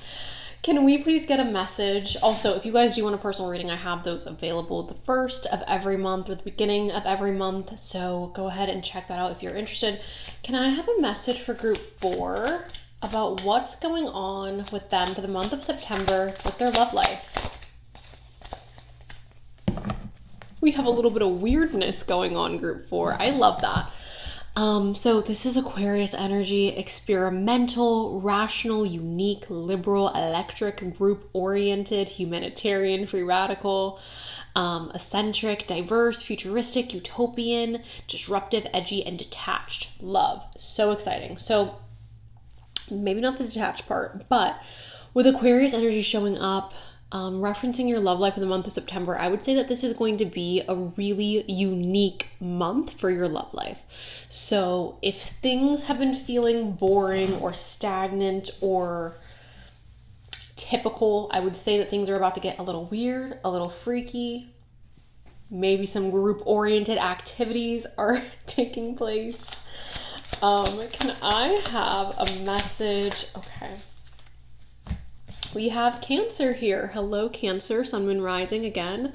Can we please get a message? Also, if you guys do want a personal reading, I have those available the first of every month or the beginning of every month. So go ahead and check that out if you're interested. Can I have a message for group 4 about what's going on with them for the month of September with their love life? We have a little bit of weirdness going on, group 4. I love that. So this is Aquarius energy, experimental, rational, unique, liberal, electric, group-oriented, humanitarian, free radical, eccentric, diverse, futuristic, utopian, disruptive, edgy, and detached. Love. So exciting. So maybe not the detached part, but with Aquarius energy showing up, referencing your love life in the month of September, I would say that this is going to be a really unique month for your love life. So if things have been feeling boring or stagnant or typical, I would say that things are about to get a little weird, a little freaky. Maybe some group-oriented activities are taking place. Can I have a message? Okay. We have Cancer here. Hello, Cancer. Sun, Moon, Rising again.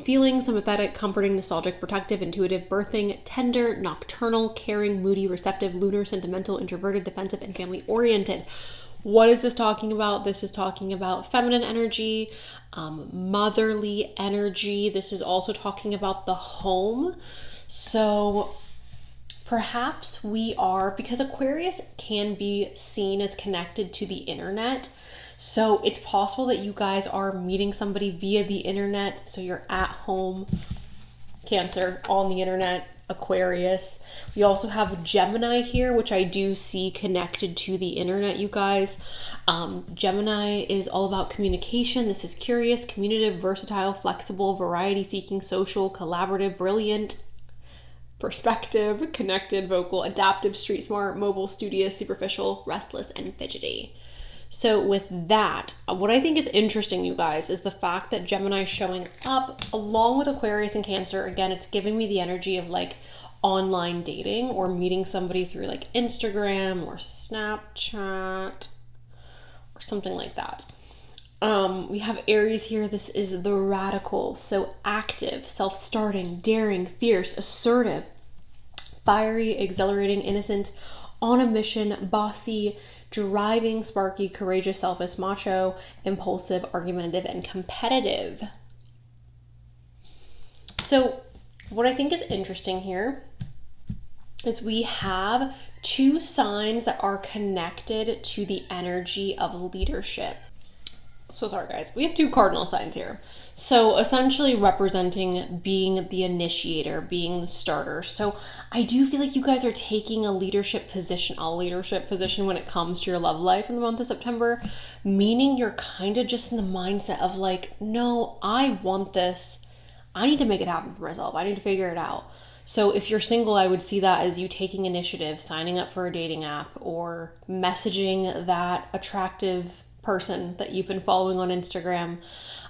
Feeling sympathetic, comforting, nostalgic, protective, intuitive, birthing, tender, nocturnal, caring, moody, receptive, lunar, sentimental, introverted, defensive, and family-oriented. What is this talking about? This is talking about feminine energy, motherly energy. This is also talking about the home. So perhaps we are, because Aquarius can be seen as connected to the internet, so it's possible that you guys are meeting somebody via the internet. So you're at home, Cancer, on the internet, Aquarius. We also have Gemini here, which I do see connected to the internet, you guys. Gemini is all about communication. This is curious, communicative, versatile, flexible, variety-seeking, social, collaborative, brilliant, perspective, connected, vocal, adaptive, street smart, mobile, studious, superficial, restless, and fidgety. So with that, what I think is interesting, you guys, is the fact that Gemini is showing up along with Aquarius and Cancer. Again, it's giving me the energy of like online dating or meeting somebody through like Instagram or Snapchat or something like that. We have Aries here. This is the radical, so active, self-starting, daring, fierce, assertive, fiery, exhilarating, innocent, on a mission, bossy, driving, sparky, courageous, selfish, macho, impulsive, argumentative, and competitive. So what I think is interesting here is we have 2 signs that are connected to the energy of leadership. So sorry guys, we have two cardinal signs here. So essentially representing being the initiator, being the starter. So I do feel like you guys are taking a leadership position when it comes to your love life in the month of September, meaning you're kind of just in the mindset of like, no, I want this. I need to make it happen for myself. I need to figure it out. So if you're single, I would see that as you taking initiative, signing up for a dating app, or messaging that attractive person that you've been following on Instagram,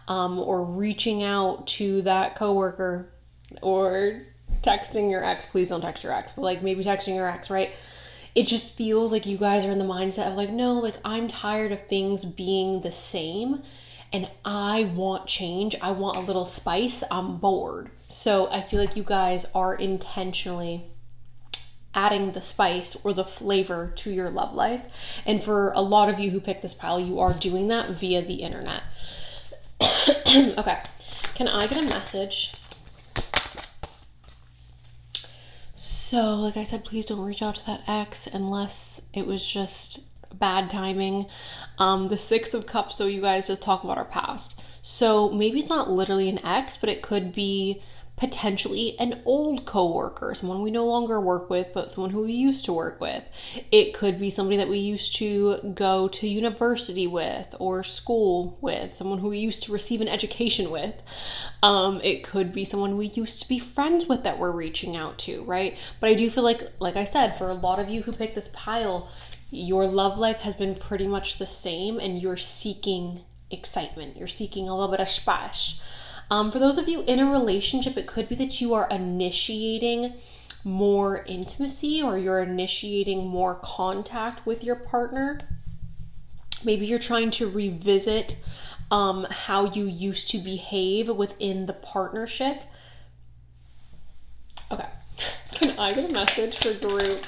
or reaching out to that coworker, or texting your ex. Please don't text your ex, but like maybe texting your ex, right? It just feels like you guys are in the mindset of like, no, like I'm tired of things being the same and I want change. I want a little spice. I'm bored. So I feel like you guys are intentionally adding the spice or the flavor to your love life. And for a lot of you who picked this pile, you are doing that via the internet. Okay, can I get a message? So, like I said, please don't reach out to that ex unless it was just bad timing. The Six of Cups, so you guys just talk about our past. So maybe it's not literally an ex, but it could be potentially an old coworker, someone we no longer work with, but someone who we used to work with. It could be somebody that we used to go to university with or school with, someone who we used to receive an education with. It could be someone we used to be friends with that we're reaching out to, right? But I do feel like I said, for a lot of you who picked this pile, your love life has been pretty much the same and you're seeking excitement. You're seeking a little bit of splash. For those of you in a relationship, it could be that you are initiating more intimacy or you're initiating more contact with your partner. Maybe you're trying to revisit how you used to behave within the partnership. Okay, can I get a message for group?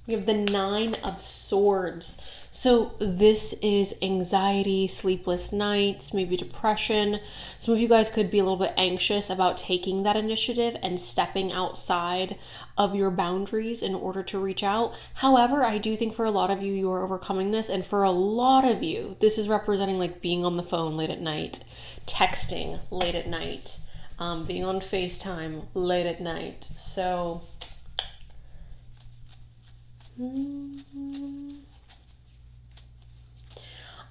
We have the Nine of Swords. So this is anxiety, sleepless nights, maybe depression. Some of you guys could be a little bit anxious about taking that initiative and stepping outside of your boundaries in order to reach out. However, I do think for a lot of you, you are overcoming this. And for a lot of you, this is representing like being on the phone late at night, texting late at night, being on FaceTime late at night. So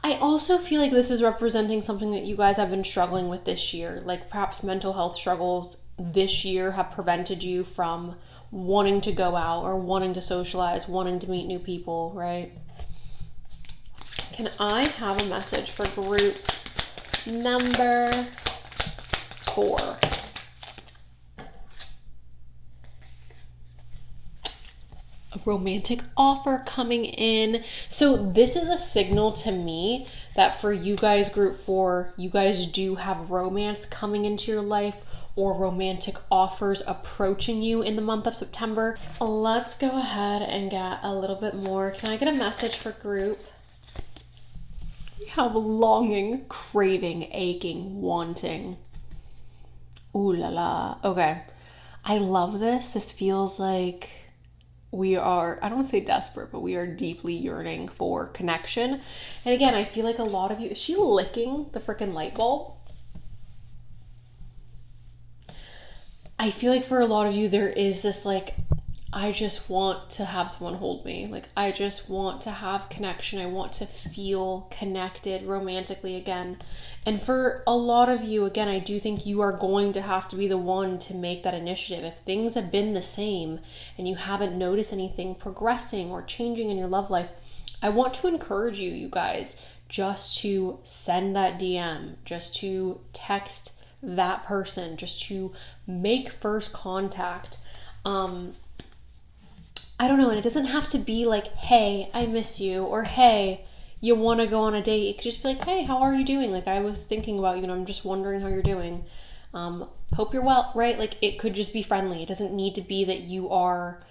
I also feel like this is representing something that you guys have been struggling with this year. Like perhaps mental health struggles this year have prevented you from wanting to go out or wanting to socialize, wanting to meet new people, right? Can I have a message for group number 4? A romantic offer coming in. So this is a signal to me that for you guys, group 4, you guys do have romance coming into your life or romantic offers approaching you in the month of September. Let's go ahead and get a little bit more. Can I get a message for group? We have longing, craving, aching, wanting. Ooh la la. Okay. I love this. This feels like we are, I don't want to say desperate, but we are deeply yearning for connection. And again, I feel like a lot of you, is she licking the freaking light bulb? I feel like for a lot of you, there is this like, I just want to have someone hold me. Like, I just want to have connection. I want to feel connected romantically again. And for a lot of you, again, I do think you are going to have to be the one to make that initiative. If things have been the same and you haven't noticed anything progressing or changing in your love life, I want to encourage you, you guys, just to send that DM, just to text that person, just to make first contact. I don't know, and it doesn't have to be like, hey, I miss you, or hey, you want to go on a date. It could just be like, hey, how are you doing? Like, I was thinking about you and I'm just wondering how you're doing. Hope you're well, right? Like, it could just be friendly. It doesn't need to be that you are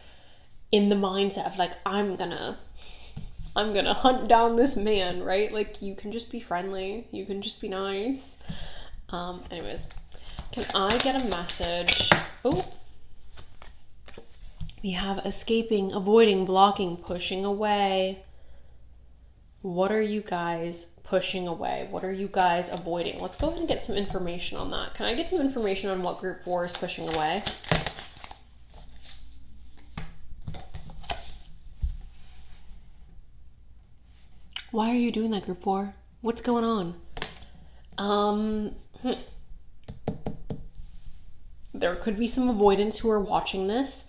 in the mindset of like, I'm gonna hunt down this man, right? Like, you can just be friendly. You can just be nice. Anyways, can I get a message? Oh, we have escaping, avoiding, blocking, pushing away. What are you guys pushing away? What are you guys avoiding? Let's go ahead and get some information on that. Can I get some information on what group 4 is pushing away? Why are you doing that, group 4? What's going on? There could be some avoidance who are watching this.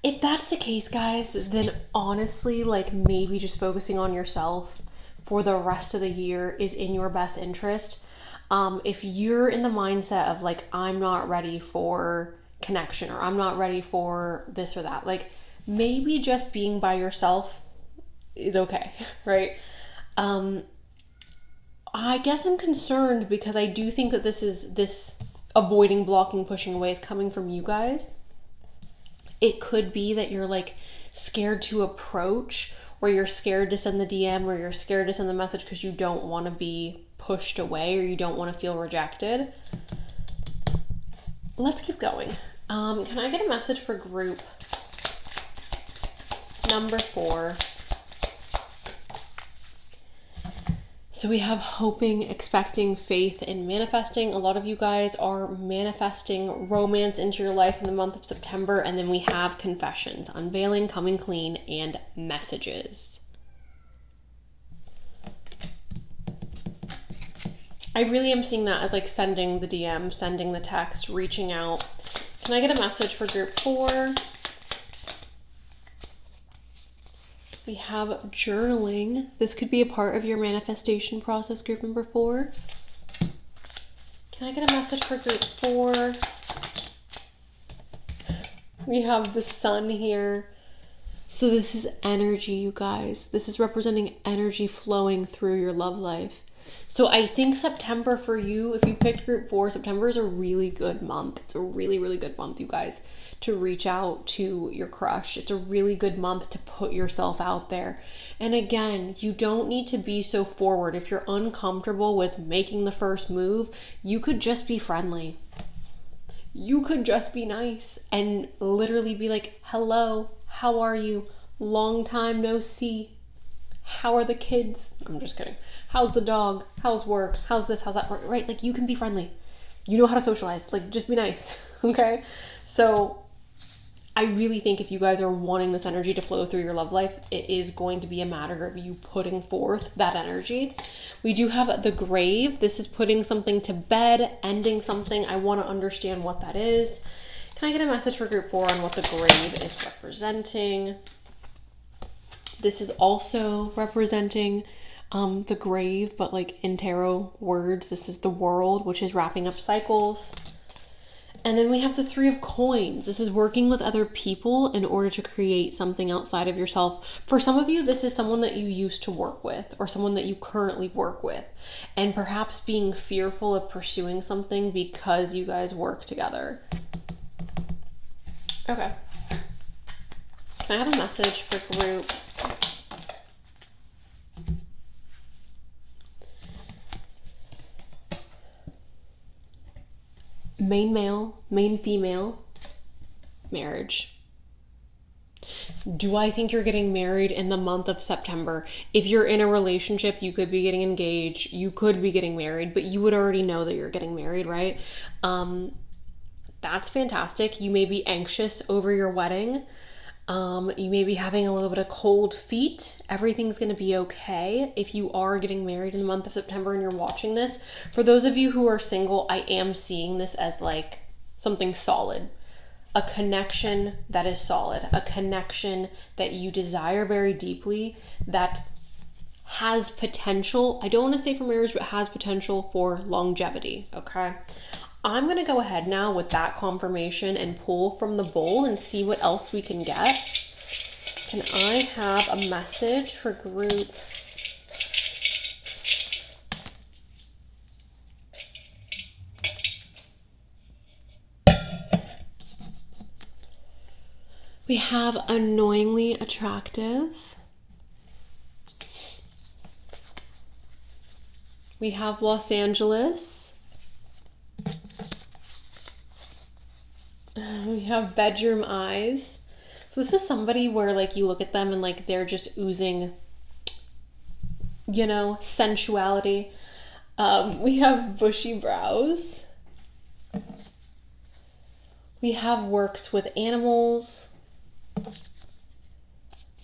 If that's the case, guys, then honestly, like, maybe just focusing on yourself for the rest of the year is in your best interest. If you're in the mindset of like, I'm not ready for connection, or I'm not ready for this or that, like, maybe just being by yourself is okay, right? I guess I'm concerned because I do think that this avoiding, blocking, pushing away is coming from you guys. It could be that you're like scared to approach, or you're scared to send the DM, or you're scared to send the message because you don't want to be pushed away, or you don't want to feel rejected. Let's keep going. Can I get a message for group number 4? So we have hoping, expecting, faith, and manifesting. A lot of you guys are manifesting romance into your life in the month of September. And then we have confessions, unveiling, coming clean, and messages. I really am seeing that as like sending the DM, sending the text, reaching out. Can I get a message for group 4? We have journaling. This could be a part of your manifestation process, group number 4. Can I get a message for group 4? We have the sun here. So this is energy, you guys. This is representing energy flowing through your love life. So I think September for you, if you picked group 4, September is a really good month. It's a really, really good month, you guys, to reach out to your crush. It's a really good month to put yourself out there. And again, you don't need to be so forward. If you're uncomfortable with making the first move, you could just be friendly. You could just be nice and literally be like, hello, how are you? Long time no see. How are the kids? I'm just kidding. How's the dog? How's work? How's this? How's that? Right? Like, you can be friendly. You know how to socialize. Like, just be nice. Okay? So I really think if you guys are wanting this energy to flow through your love life, it is going to be a matter of you putting forth that energy. We do have the grave. This is putting something to bed, ending something. I want to understand what that is. Can I get a message for group 4 on what the grave is representing? This is also representing the grave, but like in tarot words, this is the world, which is wrapping up cycles. And then we have the 3 of coins. This is working with other people in order to create something outside of yourself. For some of you, this is someone that you used to work with, or someone that you currently work with, and perhaps being fearful of pursuing something because you guys work together. Okay. Can I have a message for group? Main male, main female, marriage. Do I think you're getting married in the month of September? If you're in a relationship, you could be getting engaged, you could be getting married, but you would already know that you're getting married, right? That's fantastic. You may be anxious over your wedding. You may be having a little bit of cold feet. Everything's going to be okay if you are getting married in the month of September and you're watching this. For those of you who are single, I am seeing this as like something solid. A connection that is solid. A connection that you desire very deeply, that has potential. I don't want to say for marriage, but has potential for longevity, okay? I'm going to go ahead now with that confirmation and pull from the bowl and see what else we can get. Can I have a message for group? We have annoyingly attractive. We have Los Angeles. We have bedroom eyes. So this is somebody where like you look at them and like they're just oozing you know, sensuality. We have bushy brows. We have works with animals.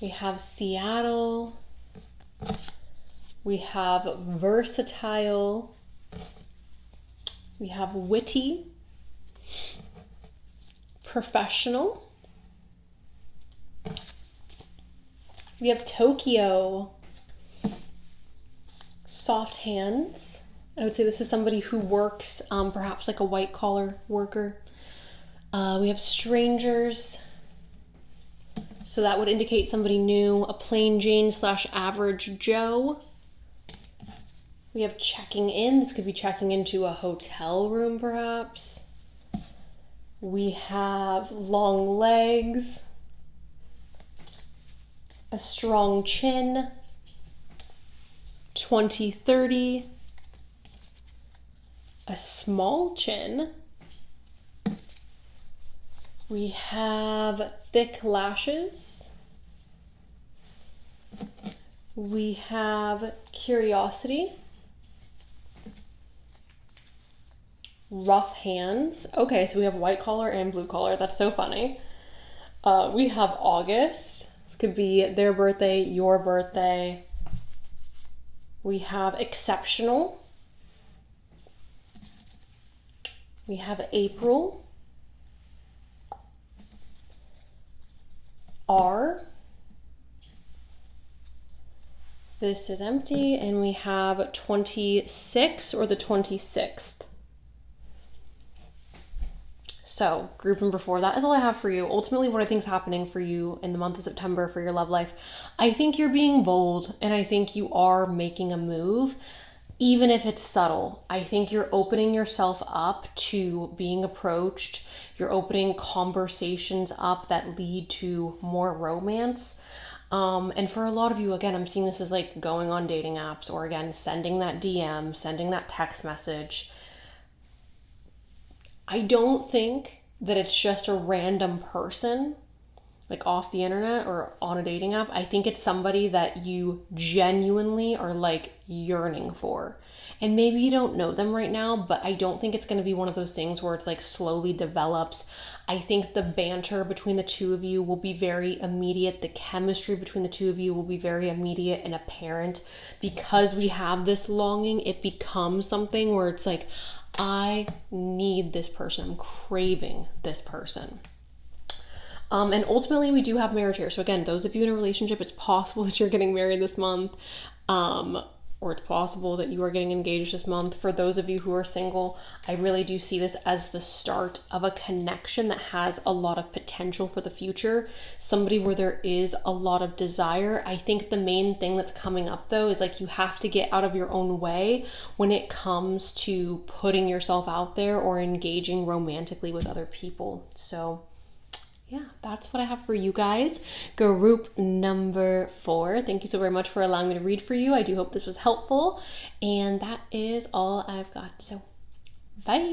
We have Seattle. We have versatile. We have witty. Professional. We have Tokyo. Soft hands. I would say this is somebody who works, perhaps like a white collar worker. We have strangers. So that would indicate somebody new. A plain Jane / average Joe. We have checking in. This could be checking into a hotel room, perhaps. We have long legs. A strong chin. 20-30. A small chin. We have thick lashes. We have curiosity. Rough hands. Okay, so we have white collar and blue collar. That's so funny. We have August. This could be their birthday, your birthday. We have exceptional. We have April. R. This is empty, and we have 26 or the 26th. So group number 4, that is all I have for you. Ultimately, what I think is happening for you in the month of September for your love life, I think you're being bold, and I think you are making a move, even if it's subtle. I think you're opening yourself up to being approached. You're opening conversations up that lead to more romance. And for a lot of you, again, I'm seeing this as like going on dating apps, or again, sending that DM, sending that text message. I don't think that it's just a random person like off the internet or on a dating app. I think it's somebody that you genuinely are like yearning for. And maybe you don't know them right now, but I don't think it's going to be one of those things where it's like slowly develops. I think the banter between the two of you will be very immediate. The chemistry between the two of you will be very immediate and apparent. Because we have this longing, it becomes something where it's like, I need this person. I'm craving this person. And ultimately we do have marriage here. So again, those of you in a relationship, it's possible that you're getting married this month. Or it's possible that you are getting engaged this month. For those of you who are single, I really do see this as the start of a connection that has a lot of potential for the future. Somebody where there is a lot of desire. I think the main thing that's coming up though is like you have to get out of your own way when it comes to putting yourself out there or engaging romantically with other people. So yeah, that's what I have for you guys. Group number 4. Thank you so very much for allowing me to read for you. I do hope this was helpful. And that is all I've got. So, bye.